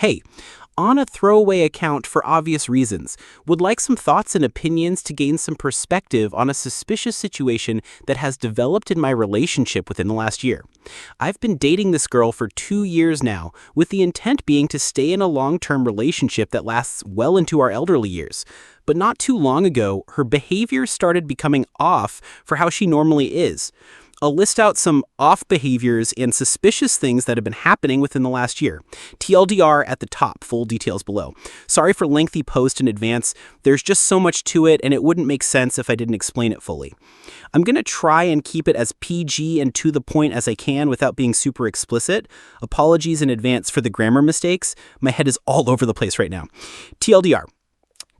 Hey, on a throwaway account for obvious reasons, would like some thoughts and opinions to gain some perspective on a suspicious situation that has developed in my relationship within the last year. I've been dating this girl for 2 years now, with the intent being to stay in a long-term relationship that lasts well into our elderly years. But not too long ago, her behavior started becoming off for how she normally is. I'll list out some off behaviors and suspicious things that have been happening within the last year. TLDR at the top, full details below. Sorry for lengthy post in advance. There's just so much to it, and it wouldn't make sense if I didn't explain it fully. I'm going to try and keep it as PG and to the point as I can without being super explicit. Apologies in advance for the grammar mistakes. My head is all over the place right now. TLDR.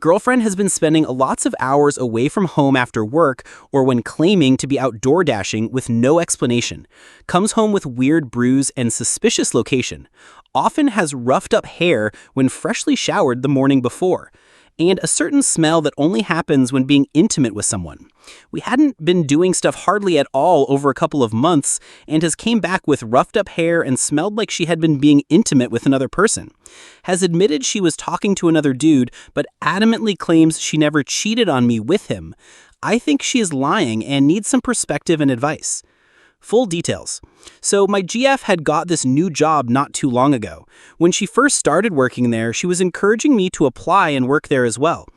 Girlfriend has been spending lots of hours away from home after work or when claiming to be outdoor dashing with no explanation. Comes home with weird bruise and suspicious location. Often has roughed up hair when freshly showered the morning before. And a certain smell that only happens when being intimate with someone. We hadn't been doing stuff hardly at all over a couple of months and has came back with roughed up hair and smelled like she had been being intimate with another person. Has admitted she was talking to another dude, but adamantly claims she never cheated on me with him. I think she is lying and needs some perspective and advice. Full details. So my GF had got this new job not too long ago. When she first started working there, she was encouraging me to apply and work there as well.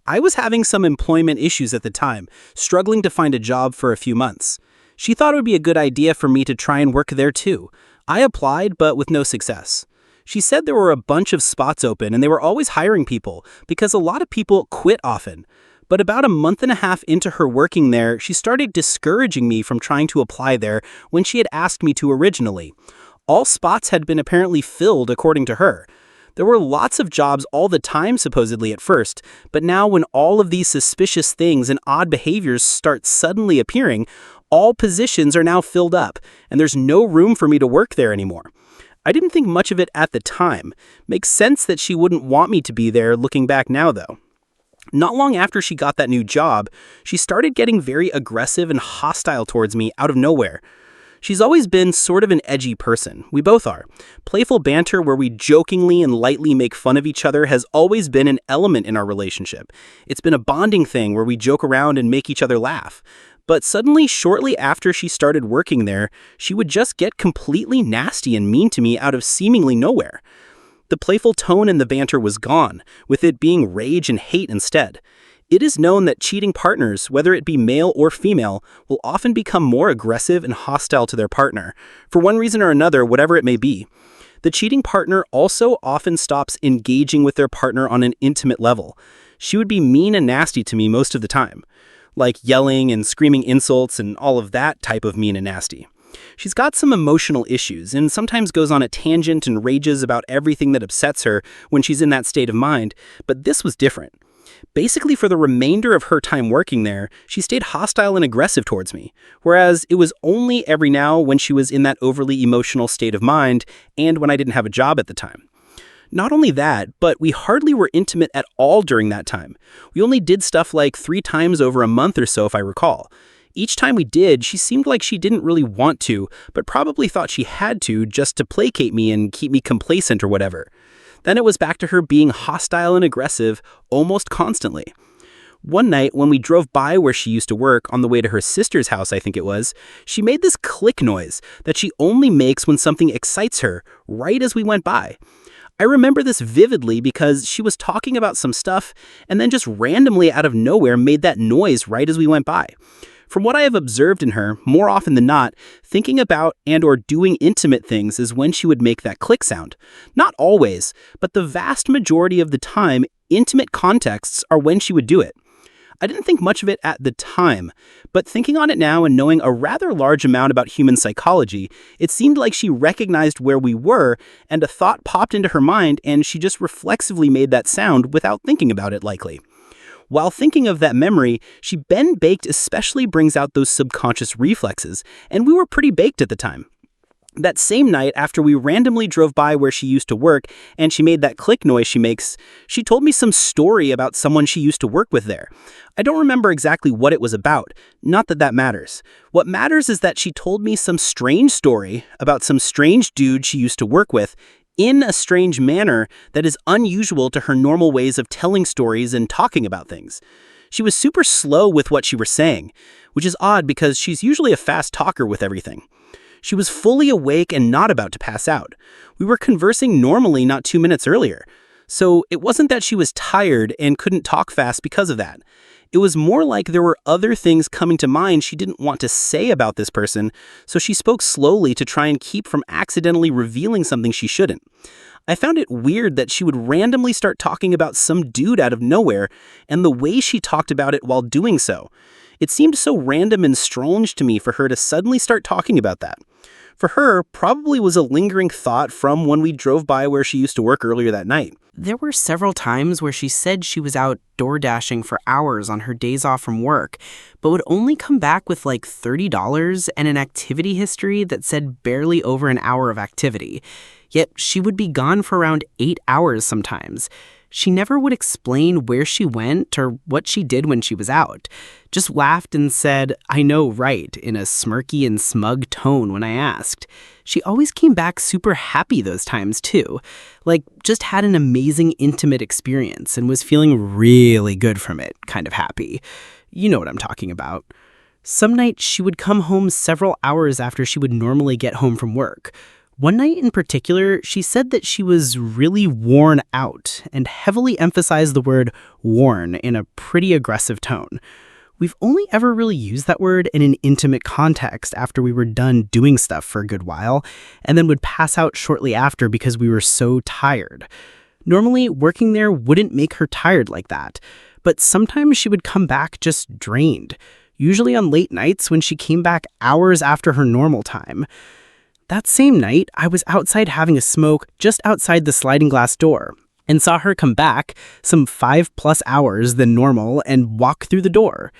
I was having some employment issues at the time, struggling to find a job for a few months. She thought it would be a good idea for me to try and work there too. I applied, but with no success. She said there were a bunch of spots open and they were always hiring people because a lot of people quit often. But about a month and a half into her working there, she started discouraging me from trying to apply there when she had asked me to originally. All spots had been apparently filled, according to her. There were lots of jobs all the time, supposedly at first, but now when all of these suspicious things and odd behaviors start suddenly appearing, all positions are now filled up, and there's no room for me to work there anymore. I didn't think much of it at the time. Makes sense that she wouldn't want me to be there looking back now, though. Not long after she got that new job, she started getting very aggressive and hostile towards me out of nowhere. She's always been sort of an edgy person. We both are. Playful banter where we jokingly and lightly make fun of each other has always been an element in our relationship. It's been a bonding thing where we joke around and make each other laugh. But suddenly, shortly after she started working there, she would just get completely nasty and mean to me out of seemingly nowhere. The playful tone in the banter was gone, with it being rage and hate instead. It is known that cheating partners, whether it be male or female, will often become more aggressive and hostile to their partner, for one reason or another, whatever it may be. The cheating partner also often stops engaging with their partner on an intimate level. She would be mean and nasty to me most of the time, like yelling and screaming insults and all of that type of mean and nasty. She's got some emotional issues and sometimes goes on a tangent and rages about everything that upsets her when she's in that state of mind, but this was different. Basically, for the remainder of her time working there, she stayed hostile and aggressive towards me, whereas it was only every now when she was in that overly emotional state of mind and when I didn't have a job at the time. Not only that, but we hardly were intimate at all during that time. We only did stuff like 3 times over a month or so, if I recall. Each time we did, she seemed like she didn't really want to, but probably thought she had to just to placate me and keep me complacent or whatever. Then it was back to her being hostile and aggressive almost constantly. One night, when we drove by where she used to work on the way to her sister's house, I think it was, she made this click noise that she only makes when something excites her, right as we went by. I remember this vividly because she was talking about some stuff and then just randomly out of nowhere made that noise right as we went by. From what I have observed in her, more often than not, thinking about and or doing intimate things is when she would make that click sound. Not always, but the vast majority of the time, intimate contexts are when she would do it. I didn't think much of it at the time, but thinking on it now and knowing a rather large amount about human psychology, it seemed like she recognized where we were and a thought popped into her mind and she just reflexively made that sound without thinking about it likely. While thinking of that memory, she Ben baked especially brings out those subconscious reflexes, and we were pretty baked at the time. That same night, after we randomly drove by where she used to work and she made that click noise she makes, she told me some story about someone she used to work with there. I don't remember exactly what it was about, not that that matters. What matters is that she told me some strange story about some strange dude she used to work with in a strange manner that is unusual to her normal ways of telling stories and talking about things. She was super slow with what she was saying, which is odd because she's usually a fast talker with everything. She was fully awake and not about to pass out. We were conversing normally not 2 minutes earlier. So it wasn't that she was tired and couldn't talk fast because of that. It was more like there were other things coming to mind she didn't want to say about this person, so she spoke slowly to try and keep from accidentally revealing something she shouldn't. I found it weird that she would randomly start talking about some dude out of nowhere, and the way she talked about it while doing so. It seemed so random and strange to me for her to suddenly start talking about that. For her, probably was a lingering thought from when we drove by where she used to work earlier that night. There were several times where she said she was out door dashing for hours on her days off from work, but would only come back with like $30 and an activity history that said barely over an hour of activity. Yet she would be gone for around 8 hours sometimes. She never would explain where she went or what she did when she was out. Just laughed and said, "I know, right," in a smirky and smug tone when I asked. She always came back super happy those times too. Like, just had an amazing intimate experience and was feeling really good from it, kind of happy. You know what I'm talking about. Some nights she would come home several hours after she would normally get home from work. One night in particular, she said that she was really worn out and heavily emphasized the word worn in a pretty aggressive tone. We've only ever really used that word in an intimate context after we were done doing stuff for a good while, and then would pass out shortly after because we were so tired. Normally, working there wouldn't make her tired like that, but sometimes she would come back just drained, usually on late nights when she came back hours after her normal time. That same night, I was outside having a smoke just outside the sliding glass door and saw her come back some 5+ hours than normal and walk through the door.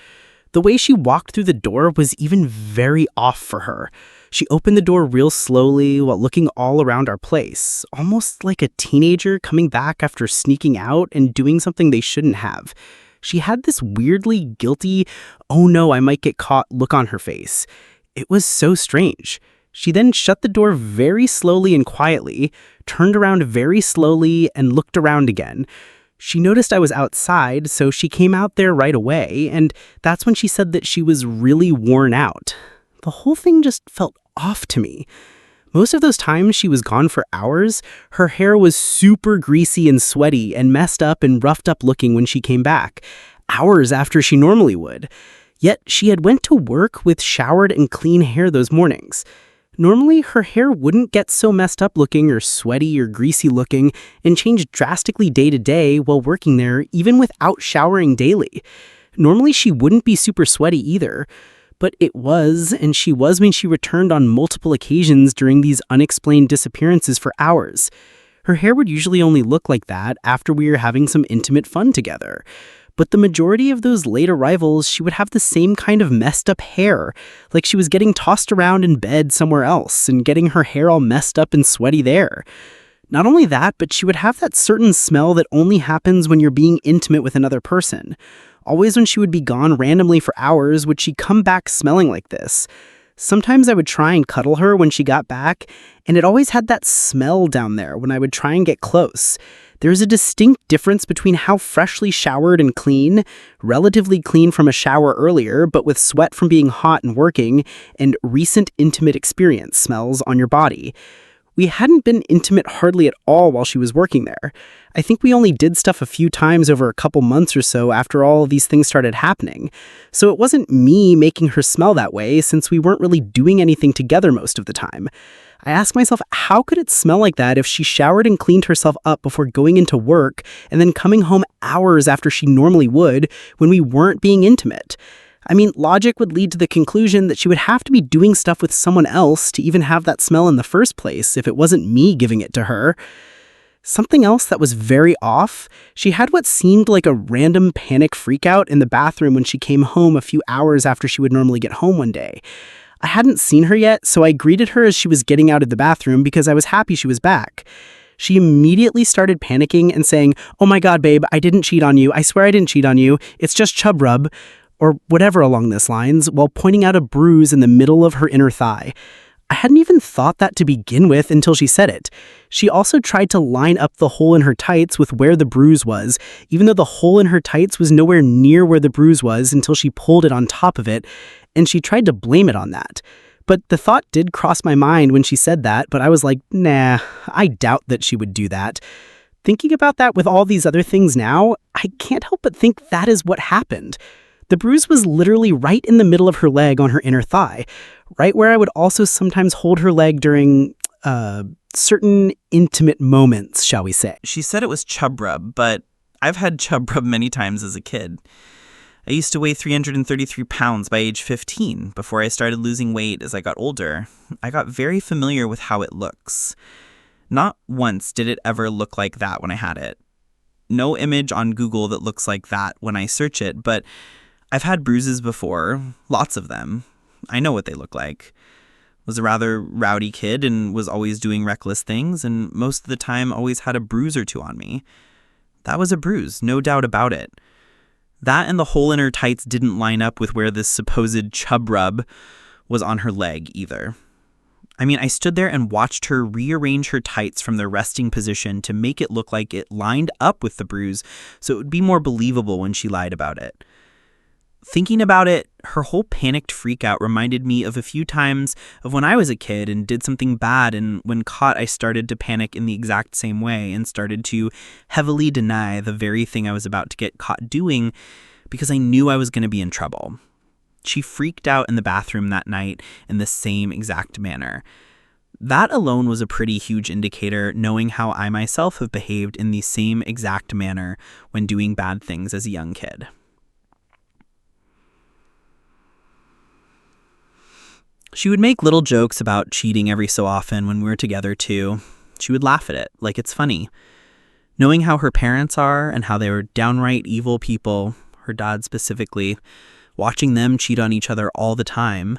The way she walked through the door was even very off for her. She opened the door real slowly while looking all around our place, almost like a teenager coming back after sneaking out and doing something they shouldn't have. She had this weirdly guilty, "oh no, I might get caught" look on her face. It was so strange. She then shut the door very slowly and quietly, turned around very slowly, and looked around again. She noticed I was outside, so she came out there right away, and that's when she said that she was really worn out. The whole thing just felt off to me. Most of those times she was gone for hours, her hair was super greasy and sweaty and messed up and roughed up looking when she came back, hours after she normally would. Yet she had went to work with showered and clean hair those mornings. Normally, her hair wouldn't get so messed up looking or sweaty or greasy looking and change drastically day to day while working there, even without showering daily. Normally, she wouldn't be super sweaty either, but it was, and she was when she returned on multiple occasions during these unexplained disappearances for hours. Her hair would usually only look like that after we were having some intimate fun together. But the majority of those late arrivals, she would have the same kind of messed up hair, like she was getting tossed around in bed somewhere else and getting her hair all messed up and sweaty there. Not only that, but she would have that certain smell that only happens when you're being intimate with another person. Always when she would be gone randomly for hours, would she come back smelling like this. Sometimes I would try and cuddle her when she got back, and it always had that smell down there when I would try and get close. There's a distinct difference between how freshly showered and clean, relatively clean from a shower earlier, but with sweat from being hot and working, and recent intimate experience smells on your body. We hadn't been intimate hardly at all while she was working there. I think we only did stuff a few times over a couple months or so after all of these things started happening. So it wasn't me making her smell that way since we weren't really doing anything together most of the time. I asked myself, how could it smell like that if she showered and cleaned herself up before going into work and then coming home hours after she normally would when we weren't being intimate? I mean, logic would lead to the conclusion that she would have to be doing stuff with someone else to even have that smell in the first place if it wasn't me giving it to her. Something else that was very off, she had what seemed like a random panic freakout in the bathroom when she came home a few hours after she would normally get home one day. I hadn't seen her yet, so I greeted her as she was getting out of the bathroom because I was happy she was back. She immediately started panicking and saying, "Oh my God, babe, I didn't cheat on you. I swear I didn't cheat on you. It's just chub rub," or whatever along those lines, while pointing out a bruise in the middle of her inner thigh. I hadn't even thought that to begin with until she said it. She also tried to line up the hole in her tights with where the bruise was, even though the hole in her tights was nowhere near where the bruise was until she pulled it on top of it, and she tried to blame it on that. But the thought did cross my mind when she said that, but I was like, nah, I doubt that she would do that. Thinking about that with all these other things now, I can't help but think that is what happened. The bruise was literally right in the middle of her leg on her inner thigh, right where I would also sometimes hold her leg during, certain intimate moments, shall we say. She said it was chub rub, but I've had chub rub many times as a kid. I used to weigh 333 pounds by age 15 before I started losing weight as I got older. I got very familiar with how it looks. Not once did it ever look like that when I had it. No image on Google that looks like that when I search it, but I've had bruises before, lots of them. I know what they look like. Was a rather rowdy kid and was always doing reckless things, and most of the time always had a bruise or two on me. That was a bruise, no doubt about it. That and the hole in her tights didn't line up with where this supposed chub rub was on her leg either. I mean, I stood there and watched her rearrange her tights from their resting position to make it look like it lined up with the bruise so it would be more believable when she lied about it. Thinking about it, her whole panicked freak out reminded me of a few times of when I was a kid and did something bad, and when caught I started to panic in the exact same way and started to heavily deny the very thing I was about to get caught doing because I knew I was going to be in trouble. She freaked out in the bathroom that night in the same exact manner. That alone was a pretty huge indicator, knowing how I myself have behaved in the same exact manner when doing bad things as a young kid. She would make little jokes about cheating every so often when we were together too. She would laugh at it, like it's funny. Knowing how her parents are and how they were downright evil people, her dad specifically, watching them cheat on each other all the time,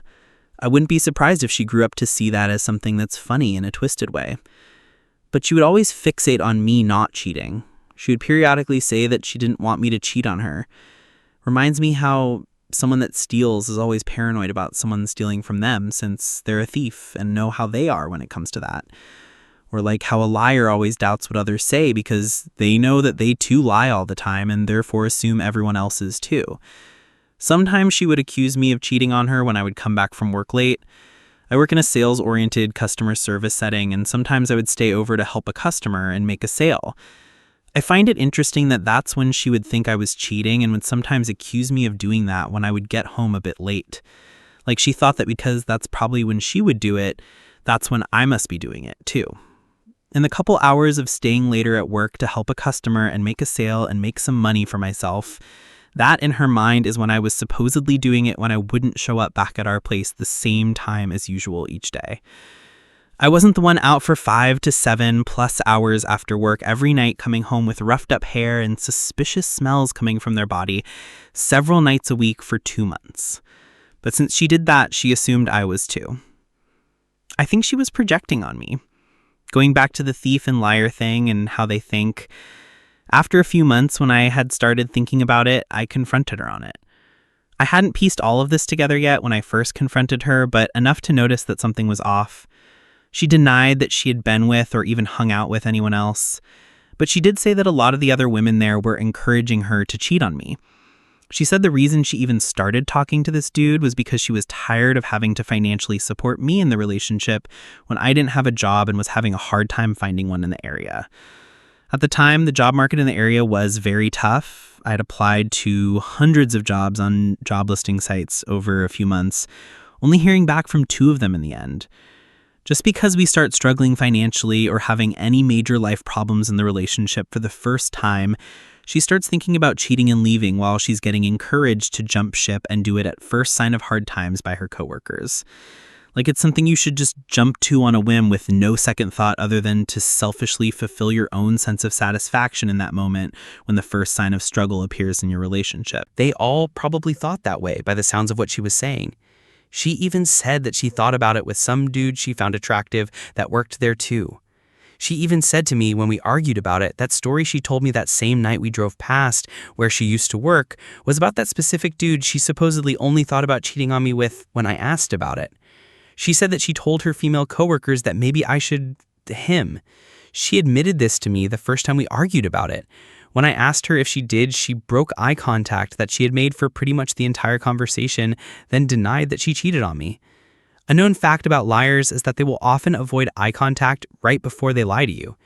I wouldn't be surprised if she grew up to see that as something that's funny in a twisted way. But she would always fixate on me not cheating. She would periodically say that she didn't want me to cheat on her. Reminds me how someone that steals is always paranoid about someone stealing from them since they're a thief and know how they are when it comes to that. Or like how a liar always doubts what others say because they know that they too lie all the time and therefore assume everyone else is too. Sometimes she would accuse me of cheating on her when I would come back from work late. I work in a sales-oriented customer service setting, and sometimes I would stay over to help a customer and make a sale. I find it interesting that that's when she would think I was cheating and would sometimes accuse me of doing that when I would get home a bit late. Like she thought that because that's probably when she would do it, that's when I must be doing it too. In the couple hours of staying later at work to help a customer and make a sale and make some money for myself, that in her mind is when I was supposedly doing it when I wouldn't show up back at our place the same time as usual each day. I wasn't the one out for 5 to 7+ hours after work every night, coming home with roughed up hair and suspicious smells coming from their body several nights a week for 2 months. But since she did that, she assumed I was too. I think she was projecting on me. Going back to the thief and liar thing and how they think, after a few months when I had started thinking about it, I confronted her on it. I hadn't pieced all of this together yet when I first confronted her, but enough to notice that something was off. She denied that she had been with or even hung out with anyone else, but she did say that a lot of the other women there were encouraging her to cheat on me. She said the reason she even started talking to this dude was because she was tired of having to financially support me in the relationship when I didn't have a job and was having a hard time finding one in the area. At the time, the job market in the area was very tough. I had applied to hundreds of jobs on job listing sites over a few months, only hearing back from 2 of them in the end. Just because we start struggling financially or having any major life problems in the relationship for the first time, she starts thinking about cheating and leaving while she's getting encouraged to jump ship and do it at first sign of hard times by her coworkers. Like it's something you should just jump to on a whim with no second thought other than to selfishly fulfill your own sense of satisfaction in that moment when the first sign of struggle appears in your relationship. They all probably thought that way by the sounds of what she was saying. She even said that she thought about it with some dude she found attractive that worked there too. She even said to me when we argued about it, that story she told me that same night we drove past where she used to work was about that specific dude she supposedly only thought about cheating on me with when I asked about it. She said that she told her female coworkers that maybe I should him. She admitted this to me the first time we argued about it. When I asked her if she did, she broke eye contact that she had made for pretty much the entire conversation, then denied that she cheated on me. A known fact about liars is that they will often avoid eye contact right before they lie to you.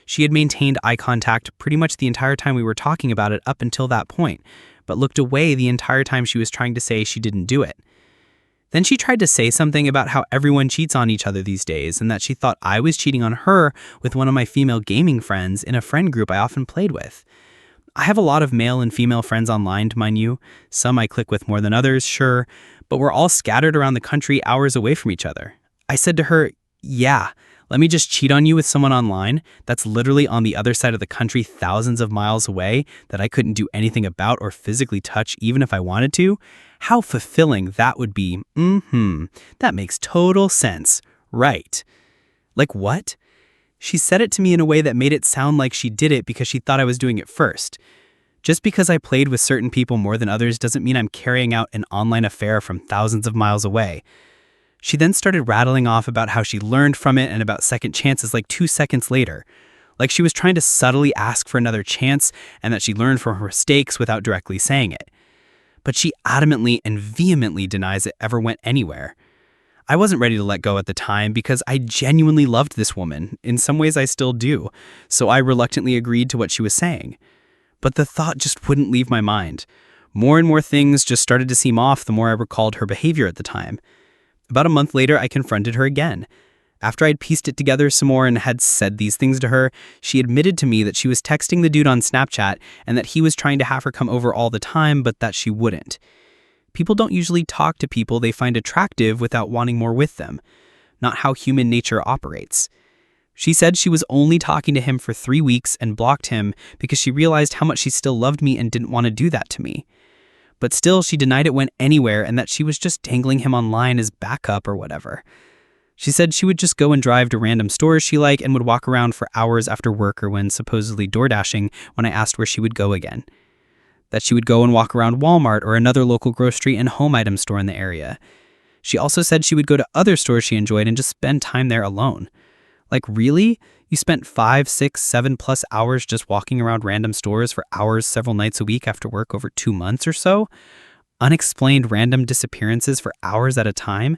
She had maintained eye contact pretty much the entire time we were talking about it up until that point, but looked away the entire time she was trying to say she didn't do it. Then she tried to say something about how everyone cheats on each other these days and that she thought I was cheating on her with one of my female gaming friends in a friend group I often played with. I have a lot of male and female friends online, mind you. Some I click with more than others, sure, but we're all scattered around the country hours away from each other. I said to her, yeah, let me just cheat on you with someone online that's literally on the other side of the country thousands of miles away that I couldn't do anything about or physically touch even if I wanted to? How fulfilling that would be. That makes total sense. Right. Like what? She said it to me in a way that made it sound like she did it because she thought I was doing it first. Just because I played with certain people more than others doesn't mean I'm carrying out an online affair from thousands of miles away. She then started rattling off about how she learned from it and about second chances like 2 seconds later. Like she was trying to subtly ask for another chance and that she learned from her mistakes without directly saying it. But she adamantly and vehemently denies it ever went anywhere. I wasn't ready to let go at the time because I genuinely loved this woman. In some ways I still do, so I reluctantly agreed to what she was saying. But the thought just wouldn't leave my mind. More and more things just started to seem off the more I recalled her behavior at the time. About a month later, I confronted her again. After I'd pieced it together some more and had said these things to her, she admitted to me that she was texting the dude on Snapchat and that he was trying to have her come over all the time, but that she wouldn't. People don't usually talk to people they find attractive without wanting more with them. Not how human nature operates. She said she was only talking to him for 3 weeks and blocked him because she realized how much she still loved me and didn't want to do that to me. But still, she denied it went anywhere and that she was just dangling him online as backup or whatever. She said she would just go and drive to random stores she liked and would walk around for hours after work or when supposedly door dashing when I asked where she would go again. That she would go and walk around Walmart or another local grocery and home item store in the area. She also said she would go to other stores she enjoyed and just spend time there alone. Like, really? You spent 5, 6, 7+ hours just walking around random stores for hours several nights a week after work over 2 months or so? Unexplained random disappearances for hours at a time?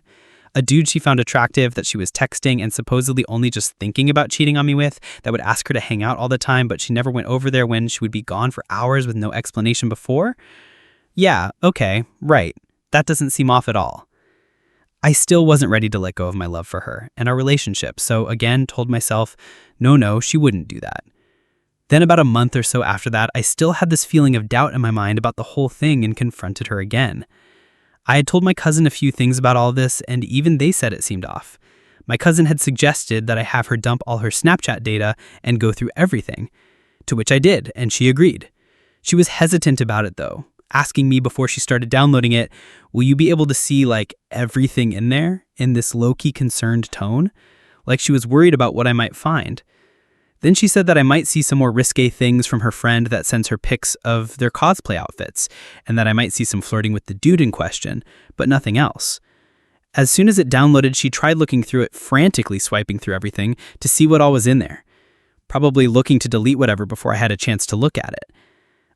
A dude she found attractive that she was texting and supposedly only just thinking about cheating on me with that would ask her to hang out all the time, but she never went over there when she would be gone for hours with no explanation before? Yeah, okay, right. That doesn't seem off at all. I still wasn't ready to let go of my love for her and our relationship, so again told myself, no, she wouldn't do that. Then about a month or so after that, I still had this feeling of doubt in my mind about the whole thing and confronted her again. I had told my cousin a few things about all this, and even they said it seemed off. My cousin had suggested that I have her dump all her Snapchat data and go through everything, to which I did, and she agreed. She was hesitant about it though, asking me before she started downloading it, will you be able to see like everything in there, in this low-key concerned tone? Like she was worried about what I might find. Then she said that I might see some more risque things from her friend that sends her pics of their cosplay outfits, and that I might see some flirting with the dude in question, but nothing else. As soon as it downloaded, she tried looking through it, frantically swiping through everything to see what all was in there, probably looking to delete whatever before I had a chance to look at it.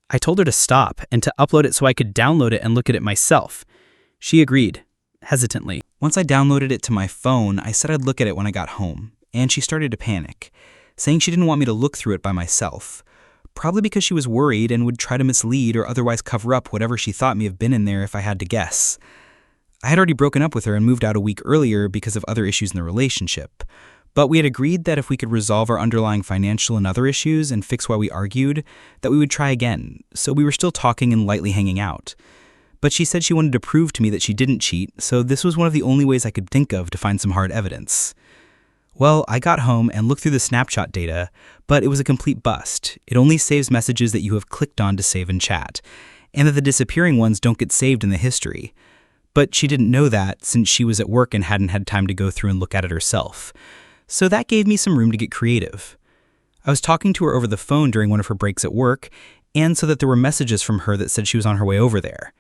I told her to stop and to upload it so I could download it and look at it myself. She agreed, hesitantly. Once I downloaded it to my phone, I said I'd look at it when I got home, and she started to panic, saying she didn't want me to look through it by myself, probably because she was worried and would try to mislead or otherwise cover up whatever she thought may have been in there if I had to guess. I had already broken up with her and moved out a week earlier because of other issues in the relationship, but we had agreed that if we could resolve our underlying financial and other issues and fix why we argued, that we would try again, so we were still talking and lightly hanging out. But she said she wanted to prove to me that she didn't cheat, so this was one of the only ways I could think of to find some hard evidence. Well, I got home and looked through the Snapchat data, but it was a complete bust. It only saves messages that you have clicked on to save in chat, and that the disappearing ones don't get saved in the history. But she didn't know that since she was at work and hadn't had time to go through and look at it herself. So that gave me some room to get creative. I was talking to her over the phone during one of her breaks at work, and so that there were messages from her that said she was on her way over there.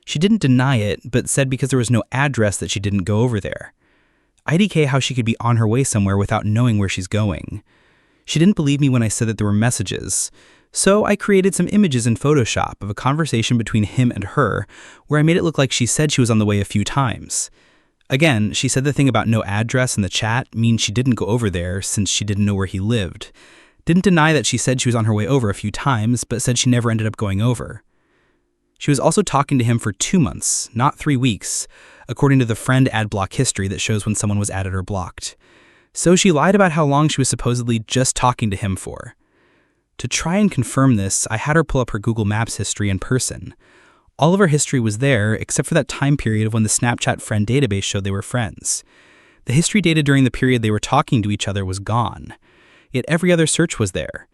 She didn't deny it, but said because there was no address that she didn't go over there. IDK how she could be on her way somewhere without knowing where she's going. She didn't believe me when I said that there were messages, so I created some images in Photoshop of a conversation between him and her, where I made it look like she said she was on the way a few times. Again, she said the thing about no address in the chat means she didn't go over there since she didn't know where he lived. Didn't deny that she said she was on her way over a few times, but said she never ended up going over. She was also talking to him for 2 months, not 3 weeks, according to the friend ad block history that shows when someone was added or blocked. So she lied about how long she was supposedly just talking to him for. To try and confirm this, I had her pull up her Google Maps history in person. All of her history was there, except for that time period of when the Snapchat friend database showed they were friends. The history dated during the period they were talking to each other was gone. Yet every other search was there.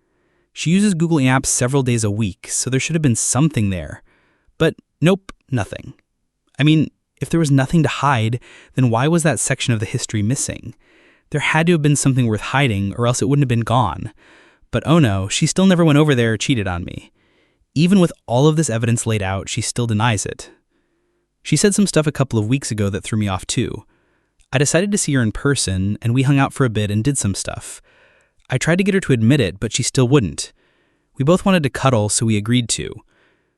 She uses Google Apps several days a week, so there should have been something there. But nope, nothing. I mean, if there was nothing to hide, then why was that section of the history missing? There had to have been something worth hiding, or else it wouldn't have been gone. But oh no, she still never went over there or cheated on me. Even with all of this evidence laid out, she still denies it. She said some stuff a couple of weeks ago that threw me off too. I decided to see her in person, and we hung out for a bit and did some stuff. I tried to get her to admit it, but she still wouldn't. We both wanted to cuddle, so we agreed to.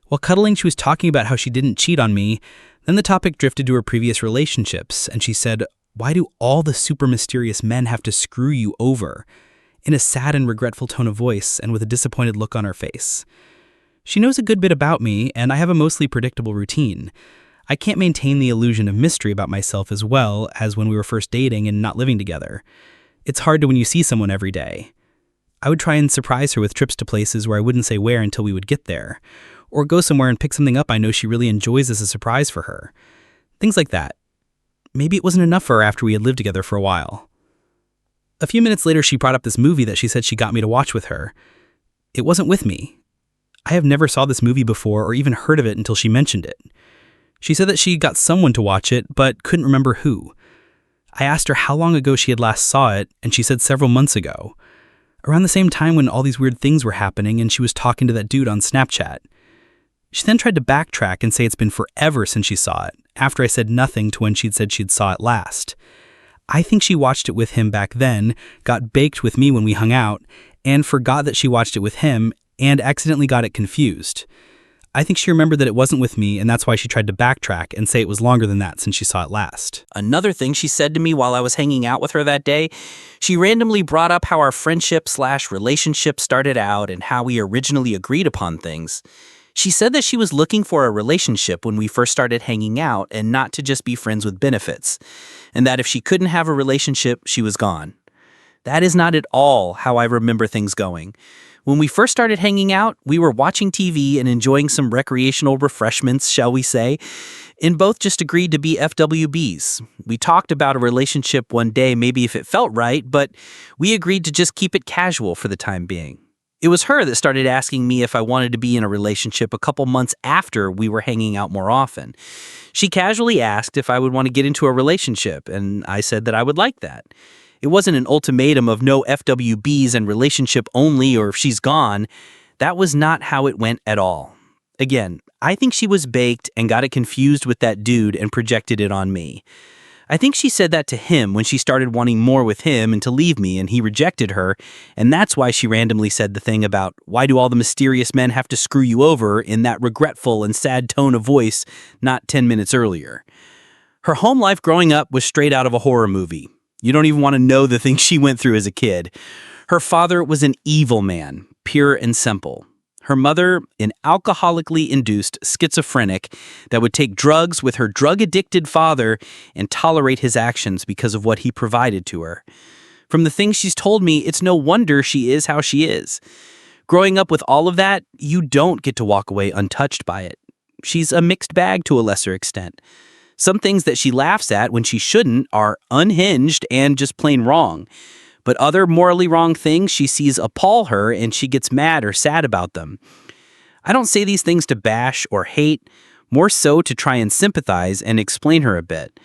While cuddling, she was talking about how she didn't cheat on me. Then the topic drifted to her previous relationships, and she said, "Why do all the super mysterious men have to screw you over?" in a sad and regretful tone of voice and with a disappointed look on her face. She knows a good bit about me, and I have a mostly predictable routine. I can't maintain the illusion of mystery about myself as well as when we were first dating and not living together. It's hard to when you see someone every day. I would try and surprise her with trips to places where I wouldn't say where until we would get there, or go somewhere and pick something up I know she really enjoys as a surprise for her. Things like that. Maybe it wasn't enough for her after we had lived together for a while. A few minutes later, she brought up this movie that she said she got me to watch with her. It wasn't with me. I have never saw this movie before or even heard of it until she mentioned it. She said that she got someone to watch it, but couldn't remember who. I asked her how long ago she had last saw it, and she said several months ago. Around the same time when all these weird things were happening and she was talking to that dude on Snapchat. She then tried to backtrack and say it's been forever since she saw it, after I said nothing to when she'd said she'd saw it last. I think she watched it with him back then, got baked with me when we hung out, and forgot that she watched it with him, and accidentally got it confused. I think she remembered that it wasn't with me, and that's why she tried to backtrack and say it was longer than that since she saw it last. Another thing she said to me while I was hanging out with her that day, she randomly brought up how our friendship/relationship started out and how we originally agreed upon things. She said that she was looking for a relationship when we first started hanging out and not to just be friends with benefits, and that if she couldn't have a relationship, she was gone. That is not at all how I remember things going. When we first started hanging out, we were watching TV and enjoying some recreational refreshments, shall we say, and both just agreed to be FWBs. We talked about a relationship one day, maybe if it felt right, but we agreed to just keep it casual for the time being. It was her that started asking me if I wanted to be in a relationship a couple months after we were hanging out more often. She casually asked if I would want to get into a relationship, and I said that I would like that. It wasn't an ultimatum of no FWBs and relationship only or if she's gone. That was not how it went at all. Again, I think she was baked and got it confused with that dude and projected it on me. I think she said that to him when she started wanting more with him and to leave me and he rejected her, and that's why she randomly said the thing about why do all the mysterious men have to screw you over in that regretful and sad tone of voice not 10 minutes earlier. Her home life growing up was straight out of a horror movie. You don't even want to know the things she went through as a kid. Her father was an evil man, pure and simple. Her mother, an alcoholically induced schizophrenic that would take drugs with her drug-addicted father and tolerate his actions because of what he provided to her. From the things she's told me, it's no wonder she is how she is. Growing up with all of that, you don't get to walk away untouched by it. She's a mixed bag to a lesser extent. Some things that she laughs at when she shouldn't are unhinged and just plain wrong. But other morally wrong things she sees appall her and she gets mad or sad about them. I don't say these things to bash or hate, more so to try and sympathize and explain her a bit.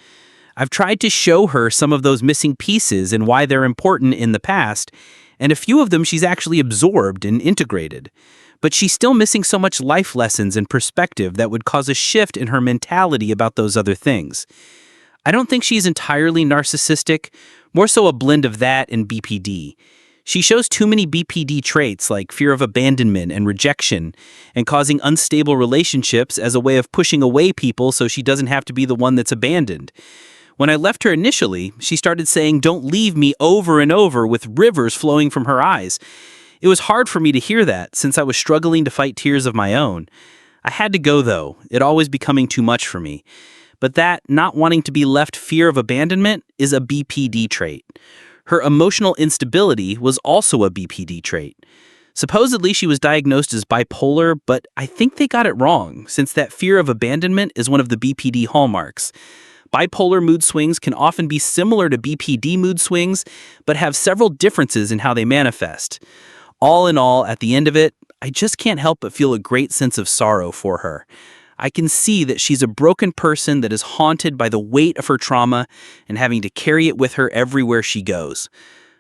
I've tried to show her some of those missing pieces and why they're important in the past, and a few of them she's actually absorbed and integrated. But she's still missing so much life lessons and perspective that would cause a shift in her mentality about those other things. I don't think she's entirely narcissistic, more so a blend of that and BPD. She shows too many BPD traits like fear of abandonment and rejection, and causing unstable relationships as a way of pushing away people so she doesn't have to be the one that's abandoned. When I left her initially, she started saying, "Don't leave me," over and over with rivers flowing from her eyes. It was hard for me to hear that since I was struggling to fight tears of my own. I had to go though, it always becoming too much for me. But that not wanting to be left fear of abandonment is a BPD trait. Her emotional instability was also a BPD trait. Supposedly she was diagnosed as bipolar, but I think they got it wrong since that fear of abandonment is one of the BPD hallmarks. Bipolar mood swings can often be similar to BPD mood swings, but have several differences in how they manifest. All in all, at the end of it, I just can't help but feel a great sense of sorrow for her. I can see that she's a broken person that is haunted by the weight of her trauma and having to carry it with her everywhere she goes.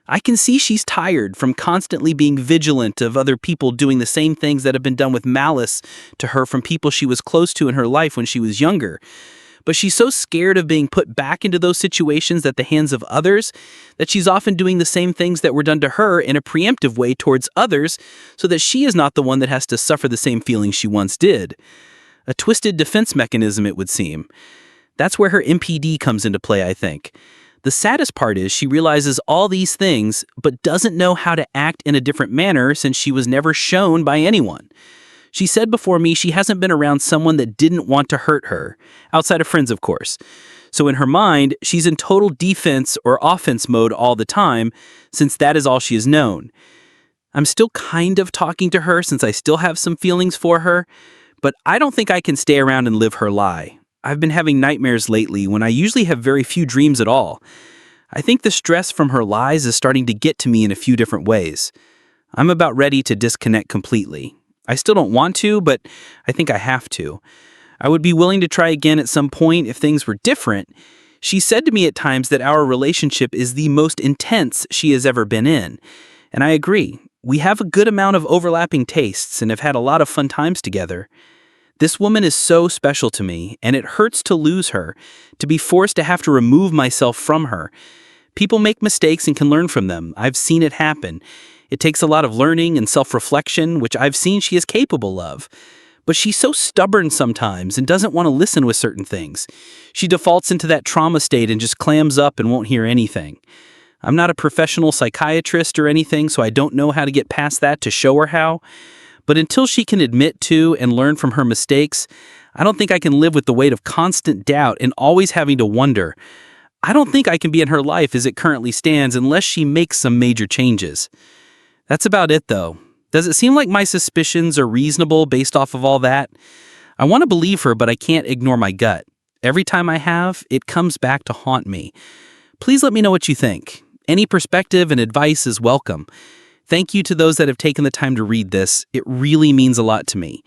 I can see she's tired from constantly being vigilant of other people doing the same things that have been done with malice to her from people she was close to in her life when she was younger. But she's so scared of being put back into those situations at the hands of others that she's often doing the same things that were done to her in a preemptive way towards others so that she is not the one that has to suffer the same feelings she once did. A twisted defense mechanism, it would seem. That's where her MPD comes into play, I think. The saddest part is she realizes all these things, but doesn't know how to act in a different manner since she was never shown by anyone. She said before me she hasn't been around someone that didn't want to hurt her, outside of friends, of course. So in her mind, she's in total defense or offense mode all the time, since that is all she has known. I'm still kind of talking to her since I still have some feelings for her, but I don't think I can stay around and live her lie. I've been having nightmares lately when I usually have very few dreams at all. I think the stress from her lies is starting to get to me in a few different ways. I'm about ready to disconnect completely. I still don't want to, but I think I have to. I would be willing to try again at some point if things were different. She said to me at times that our relationship is the most intense she has ever been in. And I agree. We have a good amount of overlapping tastes and have had a lot of fun times together. This woman is so special to me, and it hurts to lose her, to be forced to have to remove myself from her. People make mistakes and can learn from them. I've seen it happen. It takes a lot of learning and self-reflection, which I've seen she is capable of. But she's so stubborn sometimes and doesn't want to listen with certain things. She defaults into that trauma state and just clams up and won't hear anything. I'm not a professional psychiatrist or anything, so I don't know how to get past that to show her how. But until she can admit to and learn from her mistakes, I don't think I can live with the weight of constant doubt and always having to wonder. I don't think I can be in her life as it currently stands unless she makes some major changes. That's about it, though. Does it seem like my suspicions are reasonable based off of all that? I want to believe her, but I can't ignore my gut. Every time I have, it comes back to haunt me. Please let me know what you think. Any perspective and advice is welcome. Thank you to those that have taken the time to read this. It really means a lot to me.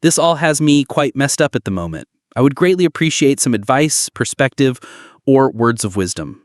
This all has me quite messed up at the moment. I would greatly appreciate some advice, perspective, or words of wisdom.